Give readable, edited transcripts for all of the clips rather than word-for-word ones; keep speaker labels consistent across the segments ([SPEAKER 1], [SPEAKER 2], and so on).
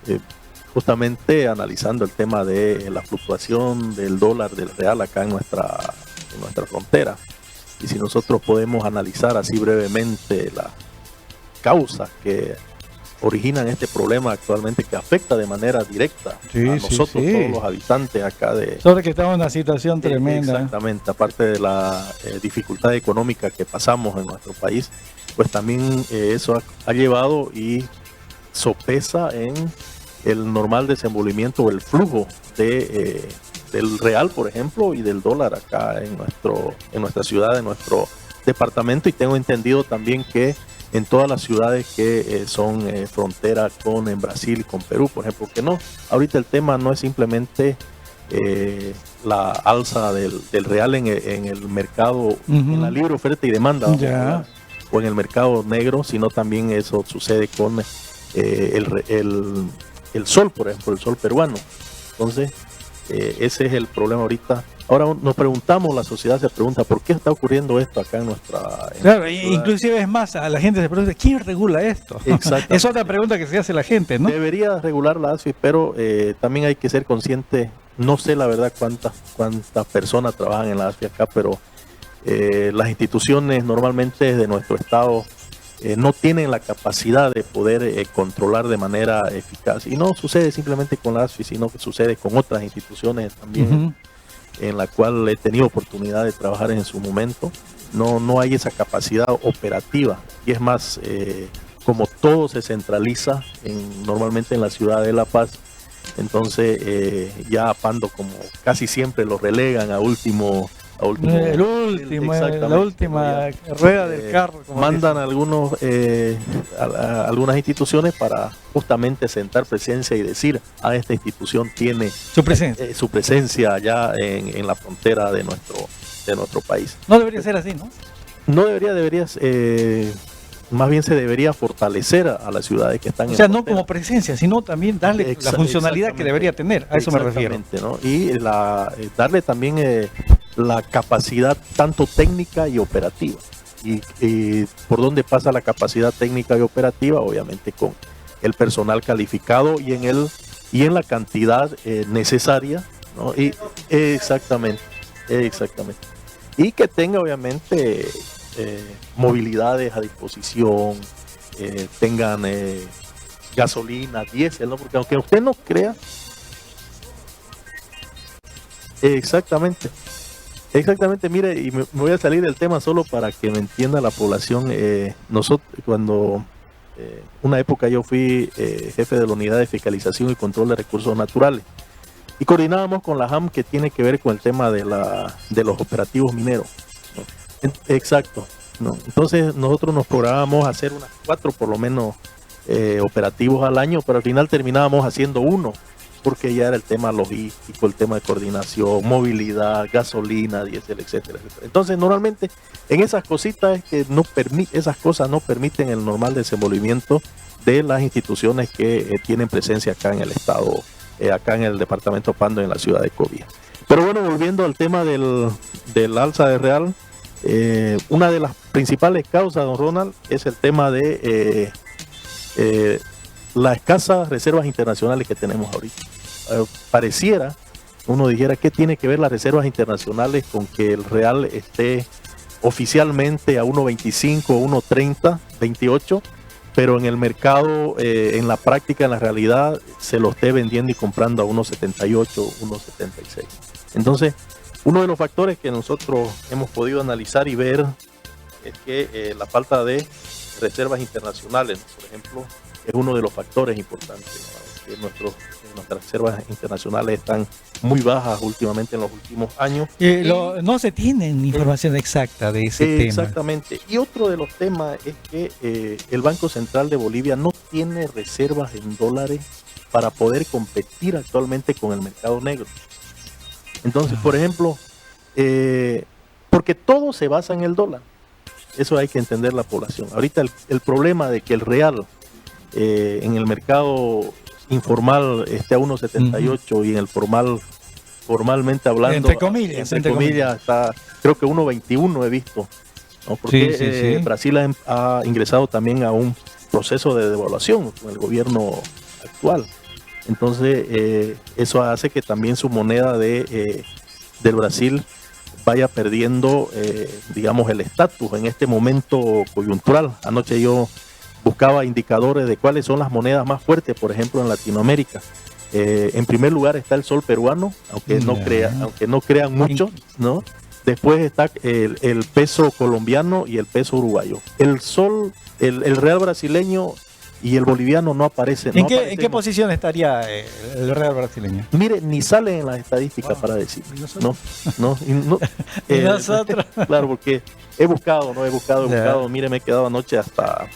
[SPEAKER 1] eh, justamente analizando el tema de la fluctuación del dólar, del real acá en nuestra frontera. Y si nosotros podemos analizar así brevemente las causas que originan este problema actualmente, que afecta de manera directa a nosotros, todos los habitantes acá de...
[SPEAKER 2] Sobre que estamos en una situación tremenda.
[SPEAKER 1] Exactamente, aparte de la dificultad económica que pasamos en nuestro país, pues también eso ha llevado y sopesa en el normal desenvolvimiento o el flujo del real, por ejemplo, y del dólar acá en nuestra ciudad, en nuestro departamento. Y tengo entendido también que en todas las ciudades que son frontera en Brasil y con Perú, por ejemplo, que no. Ahorita el tema no es simplemente la alza del real en el mercado, en la libre oferta y demanda, o en el mercado negro, sino también eso sucede con el sol, por ejemplo, el sol peruano. Entonces, ese es el problema ahorita. Ahora nos preguntamos, la sociedad se pregunta, ¿por qué está ocurriendo esto acá en nuestra
[SPEAKER 2] Claro, inclusive es más, a la gente se pregunta, ¿quién regula esto? Es otra pregunta que se hace la gente, ¿no?
[SPEAKER 1] Debería regular la ASFI, pero también hay que ser consciente, no sé la verdad cuántas personas trabajan en la ASFI acá, pero las instituciones normalmente de nuestro estado no tienen la capacidad de poder controlar de manera eficaz. Y no sucede simplemente con la ASFI, sino que sucede con otras instituciones también, en la cual he tenido oportunidad de trabajar en su momento. No hay esa capacidad operativa. Y es más, como todo se centraliza normalmente en la ciudad de La Paz, entonces ya a Pando, como casi siempre lo relegan a última
[SPEAKER 2] rueda del carro.
[SPEAKER 1] Mandan algunas instituciones para justamente sentar presencia y decir, esta institución tiene su presencia allá en la frontera de nuestro país.
[SPEAKER 2] No debería ser así, ¿no?
[SPEAKER 1] No debería más bien se debería fortalecer a las ciudades que están en la frontera.
[SPEAKER 2] No como presencia, sino también darle la funcionalidad que debería tener, a eso me refiero.
[SPEAKER 1] ¿No? Y darle también la capacidad tanto técnica y operativa. Y por dónde pasa la capacidad técnica y operativa, obviamente con el personal calificado y en la cantidad necesaria, ¿no? Y exactamente. Y que tenga obviamente movilidades a disposición, tengan gasolina, diésel, ¿no? Porque aunque usted no crea, exactamente, mire, y me voy a salir del tema solo para que me entienda la población. Nosotros, cuando una época yo fui jefe de la Unidad de Fiscalización y Control de Recursos Naturales, y coordinábamos con la JAM, que tiene que ver con el tema de los operativos mineros, ¿no? Exacto, ¿no? Entonces nosotros nos programábamos hacer unas 4 por lo menos operativos al año, pero al final terminábamos haciendo uno, porque ya era el tema logístico, el tema de coordinación, movilidad, gasolina, diésel, etcétera. Entonces normalmente en esas cositas esas cosas no permiten el normal desenvolvimiento de las instituciones que tienen presencia acá en el estado, acá en el departamento Pando, en la ciudad de Cobija. Pero bueno, volviendo al tema del alza de real, una de las principales causas, don Ronald, es el tema de las escasas reservas internacionales que tenemos ahorita. Pareciera, uno dijera, ¿qué tiene que ver las reservas internacionales con que el real esté oficialmente a 1.25, 1.30, 28, pero en el mercado, en la práctica, en la realidad, se lo esté vendiendo y comprando a 1.78, 1.76? Entonces, uno de los factores que nosotros hemos podido analizar y ver es que la falta de reservas internacionales, por ejemplo, es uno de los factores importantes, ¿no? Que nuestras reservas internacionales están muy bajas últimamente en los últimos años.
[SPEAKER 2] No se tiene información exacta de ese tema.
[SPEAKER 1] Exactamente. Y otro de los temas es que el Banco Central de Bolivia no tiene reservas en dólares para poder competir actualmente con el mercado negro. Entonces, por ejemplo, porque todo se basa en el dólar. Eso hay que entender la población. Ahorita el problema de que el real en el mercado informal esté a 1.78 y en el formalmente hablando, entre comillas está, creo que 1.21 he visto, ¿no? Porque Brasil ha ingresado también a un proceso de devaluación con el gobierno actual. Entonces, eso hace que también su moneda del Brasil vaya perdiendo, digamos, el estatus en este momento coyuntural. Anoche yo buscaba indicadores de cuáles son las monedas más fuertes, por ejemplo, en Latinoamérica. En primer lugar está el sol peruano, aunque no crean mucho, ¿no? Después está el peso colombiano y el peso uruguayo. El sol, el real brasileño y el boliviano no aparecen.
[SPEAKER 2] ¿En qué posición estaría el real brasileño?
[SPEAKER 1] Mire, ni salen en las estadísticas para decir. No.
[SPEAKER 2] ¿Y nosotros?
[SPEAKER 1] Claro, porque he buscado. Mire, me he quedado anoche hasta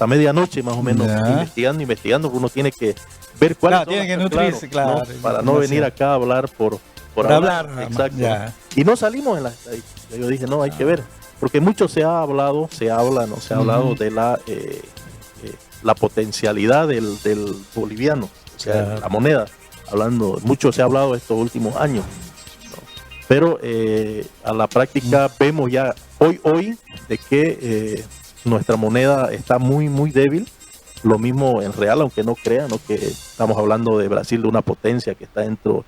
[SPEAKER 1] medianoche más o menos investigando, porque uno tiene que ver cuáles son.
[SPEAKER 2] Tiene que nutrirse, claro.
[SPEAKER 1] ¿No? Para no venir acá a hablar por hablar. Exacto.
[SPEAKER 2] Ya.
[SPEAKER 1] Y no salimos en las estadísticas. Yo dije, no, hay que ver. Porque mucho se ha hablado de la potencialidad del boliviano, o sea, la moneda. Mucho se ha hablado estos últimos años, ¿no? Pero a la práctica vemos ya hoy de que nuestra moneda está muy, muy débil. Lo mismo en real, aunque no crean, ¿no? Que estamos hablando de Brasil, de una potencia que está dentro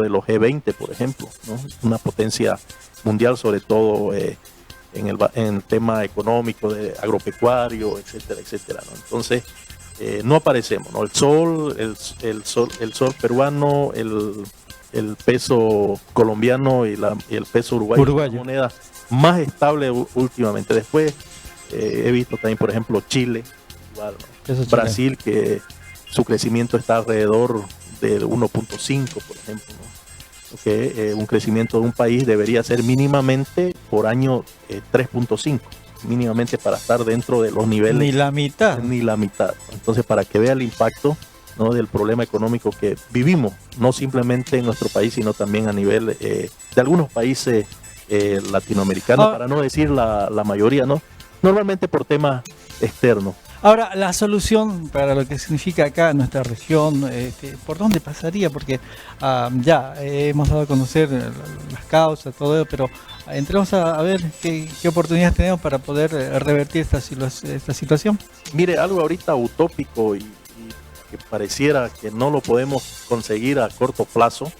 [SPEAKER 1] de los G20, por ejemplo, ¿no? Una potencia mundial, sobre todo en el tema económico, de agropecuario, etcétera, ¿no? Entonces, no aparecemos, ¿no? El sol peruano, el peso colombiano y el peso uruguayo. La moneda más estable últimamente. Después he visto también, por ejemplo, Chile, igual, ¿no? Brasil, que su crecimiento está alrededor del 1.5, por ejemplo, ¿no? Que un crecimiento de un país debería ser mínimamente por año 3.5, mínimamente, para estar dentro de los niveles.
[SPEAKER 2] Ni la mitad.
[SPEAKER 1] Entonces, para que vea el impacto, ¿no? Del problema económico que vivimos, no simplemente en nuestro país, sino también a nivel de algunos países latinoamericanos, para no decir la mayoría, ¿no? Normalmente por temas externos.
[SPEAKER 2] Ahora, la solución para lo que significa acá en nuestra región, ¿por dónde pasaría? Porque ya hemos dado a conocer las causas, todo eso, pero entremos a ver qué oportunidades tenemos para poder revertir esta situación.
[SPEAKER 1] Mire, algo ahorita utópico y que pareciera que no lo podemos conseguir a corto plazo,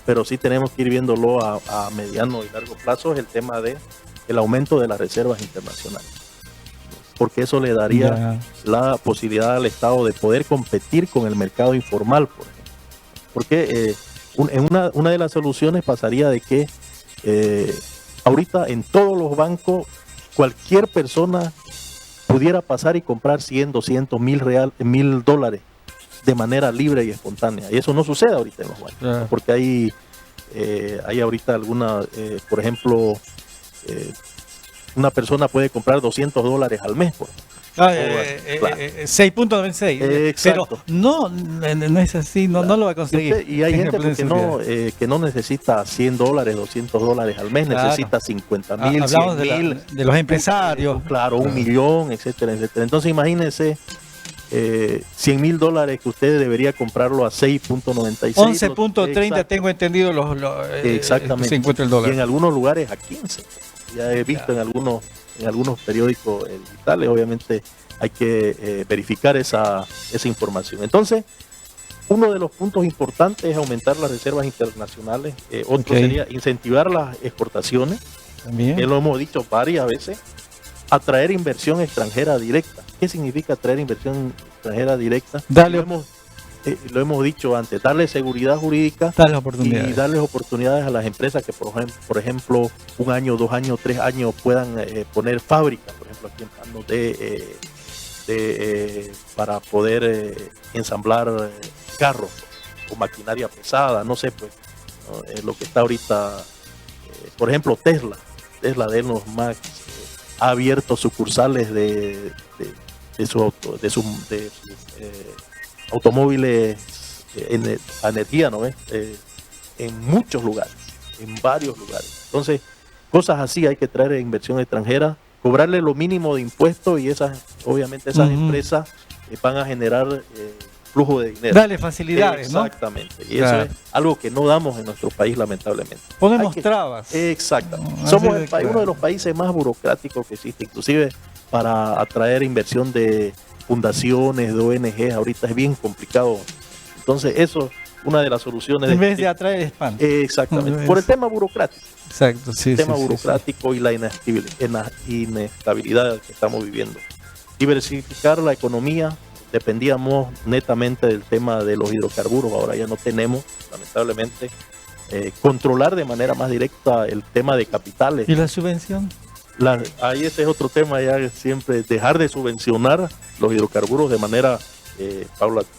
[SPEAKER 1] pero sí tenemos que ir viéndolo a mediano y largo plazo, es el tema del aumento de las reservas internacionales. Porque eso le daría la posibilidad al Estado de poder competir con el mercado informal, por ejemplo. Porque una de las soluciones pasaría de que ahorita en todos los bancos cualquier persona pudiera pasar y comprar 100, 200, $1,000 de manera libre y espontánea. Y eso no sucede ahorita en los bancos, porque hay ahorita por ejemplo, una persona puede comprar $200 al mes, por ejemplo.
[SPEAKER 2] 6.96. Pero no es así, no lo va a conseguir.
[SPEAKER 1] Y hay gente que no necesita $100, $200 al mes, necesita 50,000,
[SPEAKER 2] hablamos de los empresarios.
[SPEAKER 1] Claro, 1 millón, etcétera. Entonces imagínense, $100,000 que usted debería comprarlo a 6.96.
[SPEAKER 2] 11.30 tengo entendido
[SPEAKER 1] exactamente.
[SPEAKER 2] Se encuentra el dólar.
[SPEAKER 1] Y en algunos lugares a 15. Ya he visto en algunos periódicos digitales. Obviamente hay que verificar esa información. Entonces, uno de los puntos importantes es aumentar las reservas internacionales. Otro sería incentivar las exportaciones.
[SPEAKER 2] También.
[SPEAKER 1] Que lo hemos dicho varias veces. Atraer inversión extranjera directa. ¿Qué significa atraer inversión extranjera directa? Lo hemos dicho antes, darle seguridad jurídica y darles oportunidades a las empresas que, por ejemplo, 1 año, 2 años, 3 años puedan poner fábricas, por ejemplo, aquí en Pando, para poder ensamblar carros o maquinaria pesada, no sé, pues, ¿no? Lo que está ahorita, por ejemplo, Tesla de los Max, ha abierto sucursales de sus automóviles a energía, ¿no? En muchos lugares, en varios lugares. Entonces, cosas así hay que traer inversión extranjera, cobrarle lo mínimo de impuestos, y obviamente esas empresas van a generar flujo de dinero.
[SPEAKER 2] Dale facilidades, ¿no?
[SPEAKER 1] Exactamente. Y eso es algo que no damos en nuestro país, lamentablemente.
[SPEAKER 2] Ponemos trabas.
[SPEAKER 1] Exactamente. Somos uno de los países más burocráticos que existe, inclusive para atraer inversión de fundaciones, de ONG, ahorita es bien complicado. Entonces eso, una de las soluciones.
[SPEAKER 2] En vez de atraer spam.
[SPEAKER 1] Exactamente, por el tema burocrático.
[SPEAKER 2] Exacto, sí.
[SPEAKER 1] El tema burocrático y la inestabilidad que estamos viviendo. Diversificar la economía, dependíamos netamente del tema de los hidrocarburos, ahora ya no tenemos, lamentablemente. Controlar de manera más directa el tema de capitales.
[SPEAKER 2] ¿Y la subvención?
[SPEAKER 1] Ahí ese es otro tema, ya siempre dejar de subvencionar los hidrocarburos de manera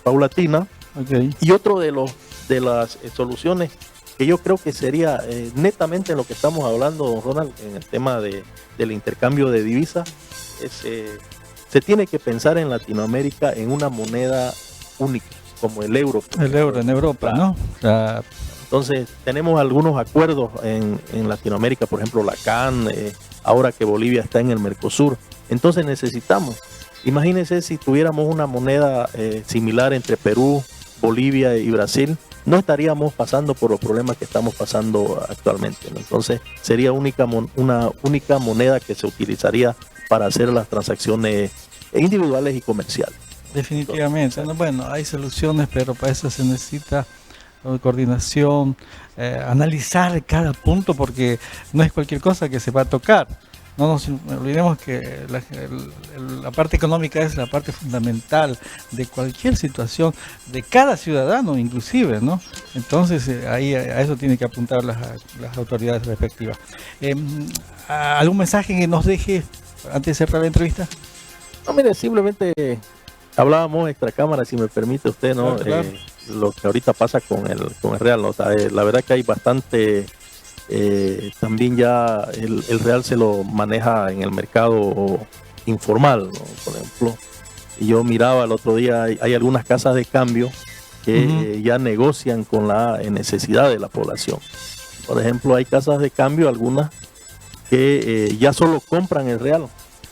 [SPEAKER 1] paulatina.
[SPEAKER 2] Okay.
[SPEAKER 1] Y otro de las soluciones que yo creo que sería netamente en lo que estamos hablando, don Ronald, en el tema del intercambio de divisas, se tiene que pensar en Latinoamérica en una moneda única, como el euro.
[SPEAKER 2] El euro en Europa, ¿no?
[SPEAKER 1] Entonces, tenemos algunos acuerdos en Latinoamérica, por ejemplo, la CAN, ahora que Bolivia está en el Mercosur. Entonces necesitamos, imagínense si tuviéramos una moneda similar entre Perú, Bolivia y Brasil, no estaríamos pasando por los problemas que estamos pasando actualmente, ¿no? Entonces, sería una única moneda que se utilizaría para hacer las transacciones individuales y comerciales.
[SPEAKER 2] Definitivamente. Entonces, bueno, hay soluciones, pero para eso se necesita coordinación, analizar cada punto, porque no es cualquier cosa que se va a tocar. No nos olvidemos que la parte económica es la parte fundamental de cualquier situación, de cada ciudadano inclusive, ¿no? Entonces ahí a eso tienen que apuntar las autoridades respectivas. ¿Algún mensaje que nos deje antes de cerrar la entrevista?
[SPEAKER 1] No, mire, simplemente hablábamos extra cámara, si me permite usted, ¿no?
[SPEAKER 2] Claro.
[SPEAKER 1] Lo que ahorita pasa con el real, ¿no? La verdad que hay bastante, también ya el real se lo maneja en el mercado informal, ¿no? Por ejemplo, y yo miraba el otro día, hay algunas casas de cambio que ya negocian con la necesidad de la población. Por ejemplo, hay casas de cambio, algunas que ya solo compran el real,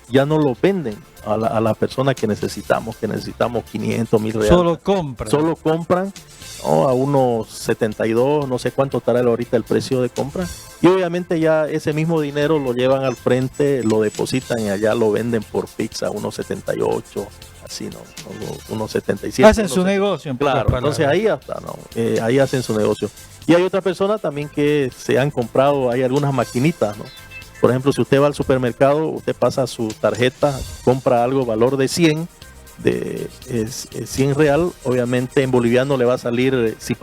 [SPEAKER 1] ya no lo venden a la persona que necesitamos 500, 1000 reales. Solo compran, ¿no? A unos 72, no sé cuánto estará ahorita el precio de compra. Y obviamente ya ese mismo dinero lo llevan al frente, lo depositan y allá lo venden por pizza a unos 78, así, ¿no? Unos 77.
[SPEAKER 2] Hacen su negocio.
[SPEAKER 1] Claro, entonces ahí hasta, ¿no? Ahí hacen su negocio. Y hay otras personas también que se han comprado, hay algunas maquinitas, ¿no? Por ejemplo, si usted va al supermercado, usted pasa su tarjeta, compra algo valor de 100 real, obviamente en boliviano le va a salir, si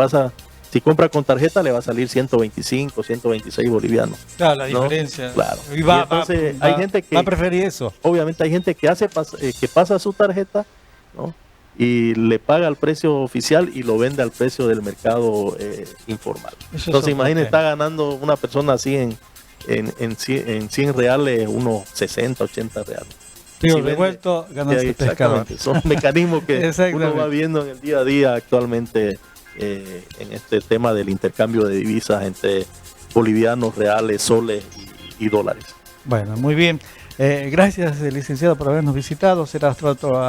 [SPEAKER 1] compra con tarjeta le va a salir 125, 126 bolivianos.
[SPEAKER 2] Claro, la
[SPEAKER 1] ¿no?
[SPEAKER 2] diferencia.
[SPEAKER 1] Claro.
[SPEAKER 2] Y
[SPEAKER 1] entonces hay gente que
[SPEAKER 2] va a preferir eso.
[SPEAKER 1] Obviamente hay gente que que pasa su tarjeta, ¿no? Y le paga el precio oficial y lo vende al precio del mercado informal. Entonces imagínese, está ganando una persona así en 100 reales, unos 60, 80 reales.
[SPEAKER 2] Digo, revuelto, ganancia pescador.
[SPEAKER 1] Son mecanismos que uno va viendo en el día a día actualmente en este tema del intercambio de divisas entre bolivianos, reales, soles y dólares.
[SPEAKER 2] Bueno, muy bien. Gracias, licenciado, por habernos visitado. Será hasta otro